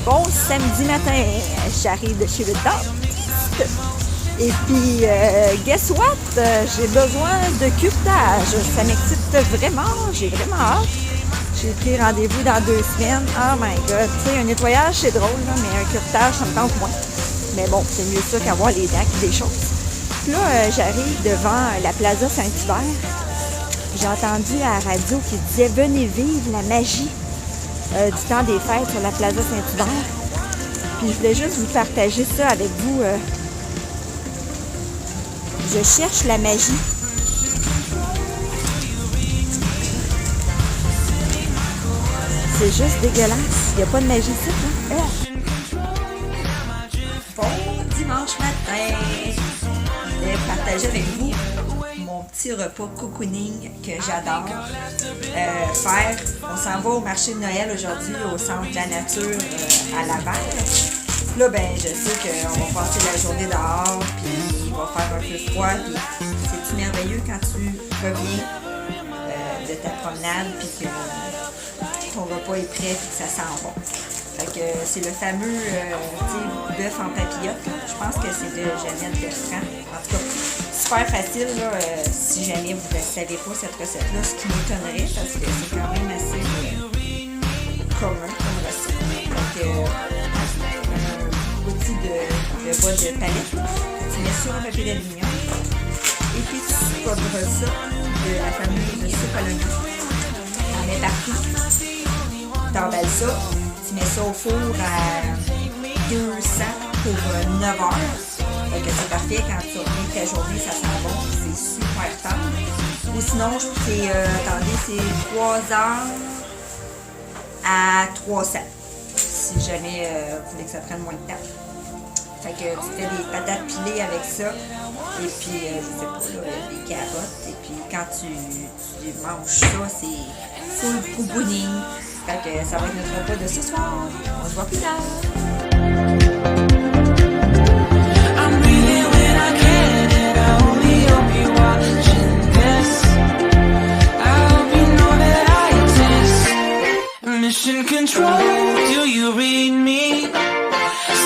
Bon samedi matin, j'arrive de chez le dentiste. Et puis, guess what? J'ai besoin de curetage. Ça m'excite vraiment. J'ai vraiment hâte. J'ai pris rendez-vous dans 2 semaines. Oh my God! Tu sais, un nettoyage, c'est drôle, là, mais un curetage, ça me tente moins. Mais bon, c'est mieux ça qu'avoir les dents qui déchaussent. Puis là, j'arrive devant la Plaza Saint-Hubert. J'ai entendu à la radio qui disait « Venez vivre la magie du temps des fêtes sur la Plaza Saint-Hubert. » Puis je voulais juste vous partager ça avec vous. Je cherche la magie. C'est juste dégueulasse. Il n'y a pas de magie ici, là. Bon dimanche matin. Je vais partager avec vous mon petit repas cocooning que j'adore faire. On s'en va au marché de Noël aujourd'hui au Centre de la Nature à Laval. Là, ben, je sais qu'on va passer la journée dehors, puis il va faire un peu froid, puis c'est-tu merveilleux quand tu reviens de ta promenade, puis que ton repas est prêt, puis que ça sent bon. Fait que c'est le fameux bœuf en papillote. Je pense que c'est de Jeannette Bertrand. En tout cas, super facile, là, si jamais vous ne savez pas cette recette-là, ce qui m'étonnerait, parce que c'est quand même assez commun comme recette. Donc, de bas de palette. Tu mets sur un papier d'aluminium et puis tu couvres ça de la fameuse soupe à l'oignon. Tu en mets partout. Tu emballes ça. Tu mets ça au four à 200 pour 9 heures. Donc c'est parfait quand tu reviens de ta journée, ça sent bon. C'est super tendre. Ou sinon, c'est 3 heures à 300. Si jamais vous voulez que ça prenne moins de temps. Fait que tu fais des patates pilées avec ça, et puis, je sais pas, là, des carottes, et puis quand tu manges ça, c'est full cocooning. Fait que ça va être notre repas de ce soir. On se voit plus tard. Mission control, do you read me?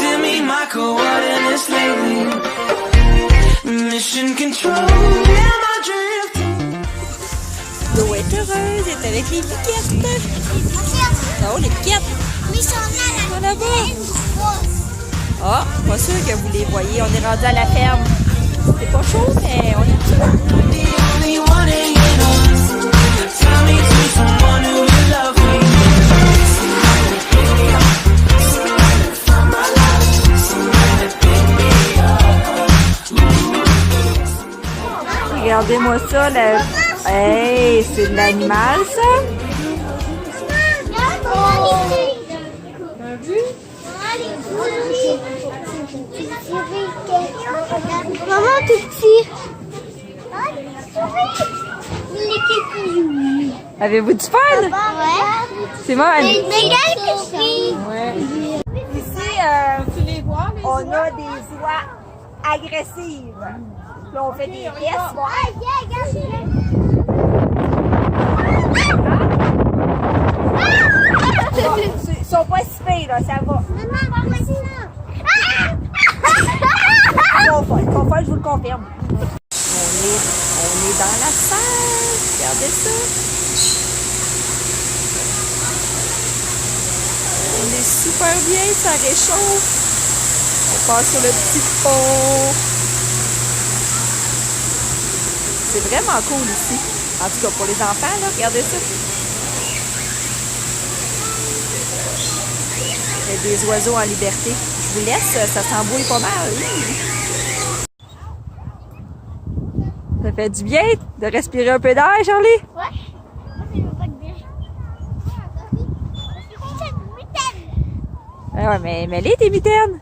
Send me my coordinates lately. Mission control, am I drifting? L'eau est heureuse, elle est avec les piquettes. Oh, les piquettes. Oui, sont là, là-bas. Ah, pas sûr que vous les voyez. On est rendu à la ferme. C'est pas chaud, mais on est sûr. The only one hanging on. Tell me to someone who will love me. Regardez-moi ça, là. Hey, c'est de l'animal, ça? Maman, tout petit. Avez-vous du fun? Ouais. Simone? Mais regarde que je suis. Ouais. Ici, on a des oies agressives. Là, on fait des pièces. Ils sont pas si pires, là, ça va. Ils sont folles, je vous le confirme. On est dans la salle. Regardez ça. On est super bien, ça réchauffe. On passe sur le petit pont. C'est vraiment cool ici. En tout cas, pour les enfants, là, regardez ça. Il y a des oiseaux en liberté. Je vous laisse, ça s'embrouille pas mal. Ça fait du bien de respirer un peu d'air, Charlie? Ouais. Ah ouais, mais mets-les tes mitaines.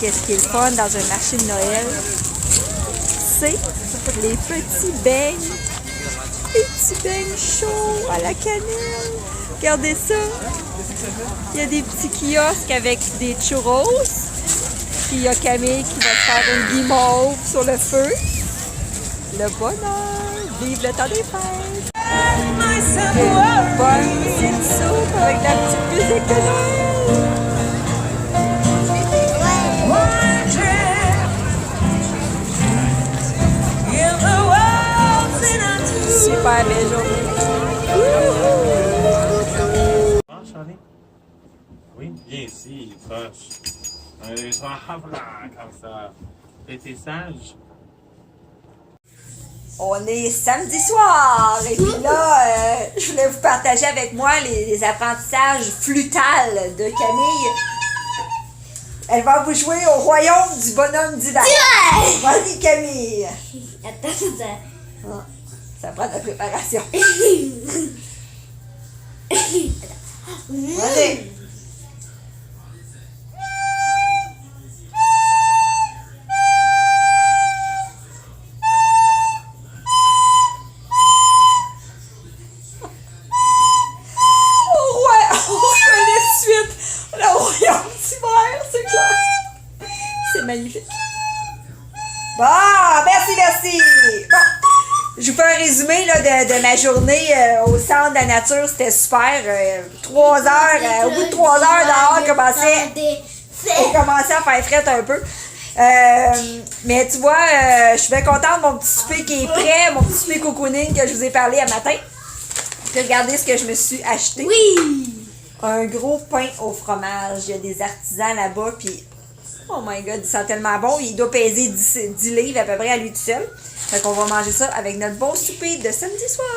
qu'est-ce qui est le fun dans un marché de Noël? C'est les petits beignes. Les petits beignes chauds à la cannelle. Regardez ça. Il y a des petits kiosques avec des churros. Puis il y a Camille qui va se faire une guimauve sur le feu. Le bonheur. Vive le temps des fêtes. Une bonne petite soupe avec la petite musique de Noël. Super belle journée. Charlie? Oui, viens ici, fâche. Allez, là, comme ça. Et t'es sage? On est samedi soir et puis là, je voulais vous partager avec moi les apprentissages flûtales de Camille. Elle va vous jouer au royaume du bonhomme d'hiver. Vas-y Camille. Attends, Ah, ça prend de la préparation. Vas-y. C'est magnifique. Bon, merci. Bon, je vous fais un résumé là, de ma journée au centre de la nature. C'était super. 3 heures, au bout de 3 heures dehors, on commençait à faire frette un peu. Mais tu vois, je suis bien contente de mon petit souper qui est prêt, mon petit souper cocooning que je vous ai parlé à matin. Puis regardez ce que je me suis acheté. Oui! Un gros pain au fromage. Il y a des artisans là-bas, puis oh my god, il sent tellement bon. Il doit peser 10 livres à peu près à lui tout seul. Fait qu'on va manger ça avec notre bon souper de samedi soir.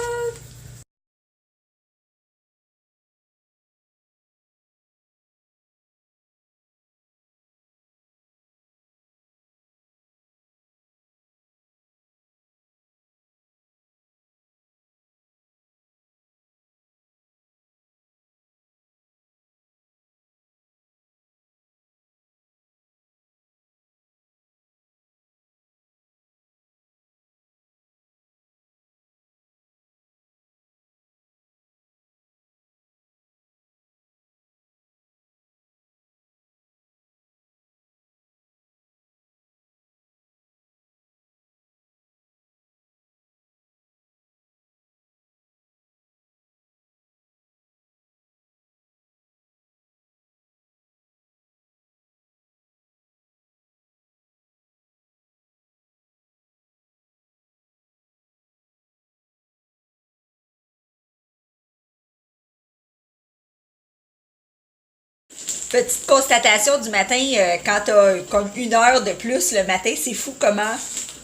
Petite constatation du matin, quand tu as comme 1 heure de plus le matin, c'est fou comment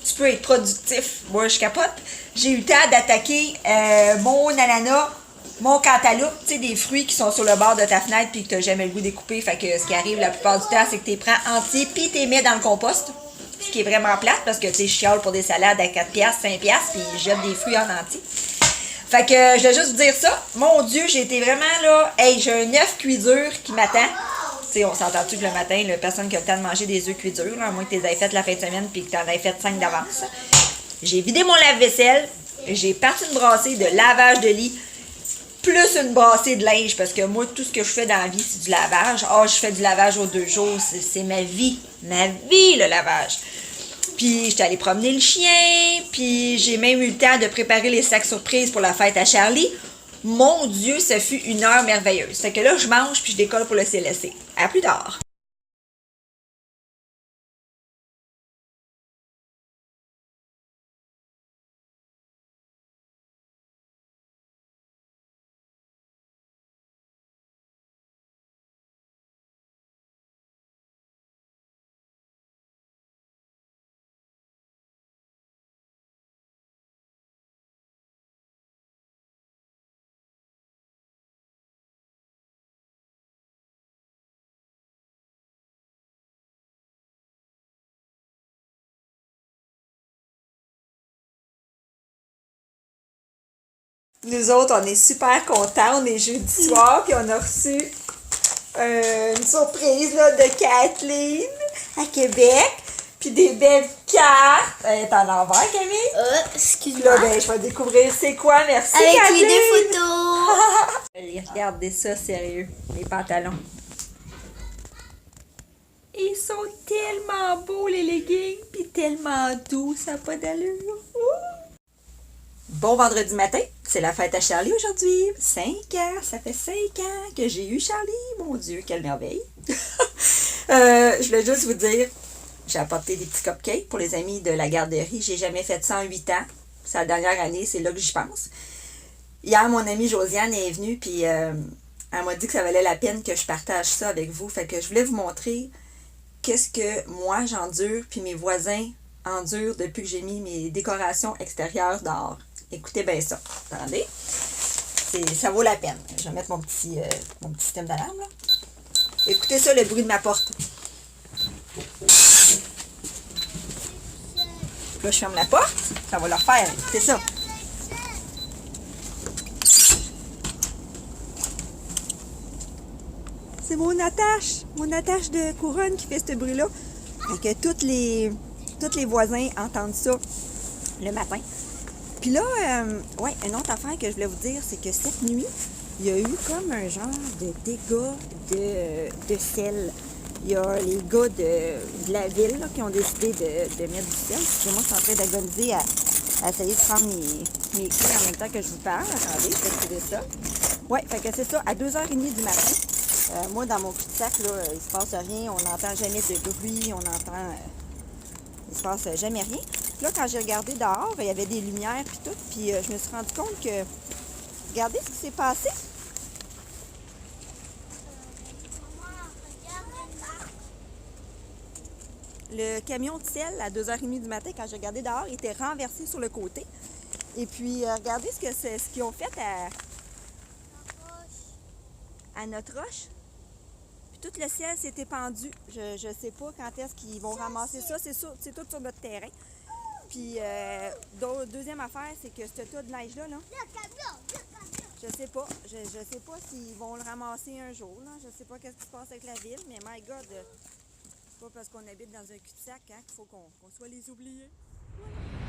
tu peux être productif. Moi, je capote. J'ai eu le temps d'attaquer mon ananas, mon cantaloupe, tu sais, des fruits qui sont sur le bord de ta fenêtre puis que tu n'as jamais le goût de les couper. Fait que ce qui arrive la plupart du temps, c'est que tu les prends entiers puis tu les mets dans le compost. Ce qui est vraiment plate parce que tu sais, je chiale pour des salades à 4$, 5$ puis je jette des fruits en entier. Fait que je voulais juste vous dire ça. Mon Dieu, j'ai été vraiment là. Hey, j'ai un œuf cuit dur qui m'attend. T'sais, on s'entend-tu que le matin, là, personne qui a le temps de manger des œufs cuits durs, là, à moins que tu les aies fait la fin de semaine puis que tu en aies fait 5 d'avance. J'ai vidé mon lave-vaisselle. J'ai parti une brassée de lavage de lit plus une brassée de linge parce que moi, tout ce que je fais dans la vie, c'est du lavage. Ah, je fais du lavage aux 2 jours. C'est ma vie. Ma vie, le lavage. Puis, j'étais allée promener le chien. Puis, j'ai même eu le temps de préparer les sacs surprises pour la fête à Charlie. Mon Dieu, ça fut 1 heure merveilleuse. Fait que là, je mange puis je décolle pour le CLSC. À plus tard. Nous autres, on est super contents. On est jeudi soir, puis on a reçu une surprise là, de Kathleen. à Québec. Puis des belles cartes. Elle est en envers, Camille. Là, Excuse-moi. ben, je vais découvrir c'est quoi. Merci, Avec Kathleen. les deux photos. Regardez ça, sérieux. Les pantalons. Ils sont tellement beaux, les leggings. Puis tellement doux. Ça n'a pas d'allure. Ouh. Bon vendredi matin. C'est la fête à Charlie aujourd'hui. 5 ans. Ça fait 5 ans que j'ai eu Charlie. Mon Dieu, quelle merveille. Je voulais juste vous dire... J'ai apporté des petits cupcakes pour les amis de la garderie. J'ai jamais fait ça en 8 ans. C'est la dernière année, c'est là que j'y pense. Hier, mon amie Josiane est venue, puis elle m'a dit que ça valait la peine que je partage ça avec vous. Fait que je voulais vous montrer qu'est-ce que moi j'endure, puis mes voisins endurent depuis que j'ai mis mes décorations extérieures dehors. Écoutez bien ça. Attendez. Ça vaut la peine. Je vais mettre mon petit système d'alarme, là. Écoutez ça, le bruit de ma porte. Là, je ferme la porte. Ça va leur faire. Écoutez ça. C'est mon attache de couronne qui fait ce bruit-là. Fait que tous les voisins entendent ça le matin. Puis là, ouais, une autre affaire que je voulais vous dire, c'est que cette nuit, il y a eu comme un genre de dégâts de sel. Il y a les gars de la ville là, qui ont décidé de mettre du sel. Moi, je suis en train d'agoniser à essayer de prendre mes clés en même temps que je vous parle. Attendez, je vais trouver ça. Ouais, fait que c'est ça, à 2h30 du matin. Moi, dans mon cul-de-sac, là, il se passe rien. On n'entend jamais de bruit. Il se passe jamais rien. Puis là, quand j'ai regardé dehors, il y avait des lumières puis tout. Puis je me suis rendu compte que... Regardez ce qui s'est passé. Le camion de sel, à 2h30 du matin, quand j'ai regardé dehors, il était renversé sur le côté. Et puis, regardez ce qu'ils ont fait à notre roche. Puis tout le ciel s'est épandu. Je ne sais pas quand est-ce qu'ils vont ramasser ça. C'est tout sur notre terrain. Puis, deuxième affaire, c'est que ce tas de neige-là, là, je sais pas. Je sais pas s'ils vont le ramasser un jour. Là. Je sais pas qu'est-ce qui se passe avec la ville, mais my God... C'est pas parce qu'on habite dans un cul-de-sac qu'il faut qu'on soit les oubliés. Voilà.